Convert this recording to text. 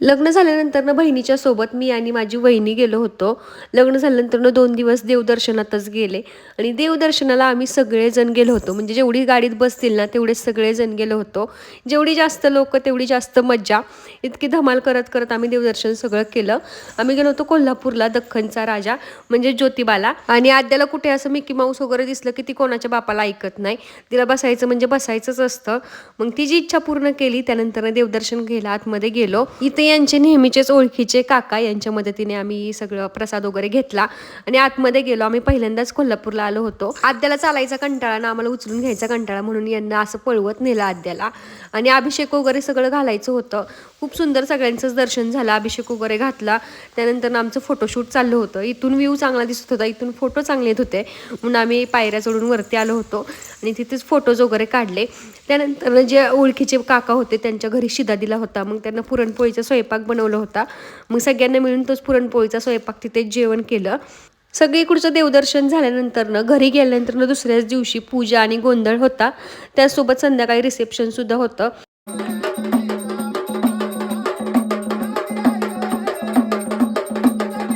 लग्न झाल्यानंतरनं बहिणीच्या सोबत मी आणि माझी वहिनी गेलो होतो. लग्न झाल्यानंतरनं 2 दिवस देवदर्शनातच गेले आणि देवदर्शनाला आम्ही सगळेजण गेलो होतो. म्हणजे जेवढी गाडीत बसतील ना, तेवढे सगळेजण गेलो होतो. जेवढी जास्त लोकं, तेवढी जास्त मज्जा. इतकी धमाल करत आम्ही देवदर्शन सगळं केलं. आम्ही गेलो होतो कोल्हापूरला, दख्खनचा राजा म्हणजे ज्योतिबाला. आणि आद्याला कुठे असं मिकी माऊस वगैरे दिसलं, की ती कोणाच्या बापाला ऐकत नाही. तिला बसायचं म्हणजे बसायचंच असतं. मग तिची इच्छा पूर्ण केली. त्यानंतर देवदर्शन घ्यायला आतमध्ये गेलो. इथे यांचे नेहमीचेच ओळखीचे काका, यांच्या मदतीने आम्ही सगळं प्रसाद वगैरे घेतला आणि आतमध्ये गेलो. आम्ही पहिल्यांदाच कोल्हापूरला आलो होतो. आद्याला चालायचा कंटाळा ना, आम्हाला उचलून घ्यायचा कंटाळा, म्हणून यांना असं पळवत नेलं आद्याला. आणि अभिषेक वगैरे सगळं घालायचं होतं. खूप सुंदर सगळ्यांचंच दर्शन झालं. अभिषेक वगैरे घातला. त्यानंतर आमचं फोटोशूट चाललं होतं. इथून व्ह्यू चांगला दिसत होता, इथून फोटो चांगले येत होते, म्हणून आम्ही पायऱ्या चढून वरती आलो होतो आणि तिथेच फोटोज वगैरे काढले. त्यानंतर जे ओळखीचे काका होते, त्यांच्या घरी शिदा दिला होता. मग त्यांना पुरणपोळीचा स्वयंपाक बनवला होता. मग सगळ्यांना मिळून तोच पुरणपोळीचा स्वयंपाक तिथेच जेवण केलं. सगळीकडचं देवदर्शन झाल्यानंतरनं घरी गेल्यानंतरनं दुसऱ्याच दिवशी पूजा आणि गोंधळ होता. त्यासोबत संध्याकाळी रिसेप्शनसुद्धा होतं.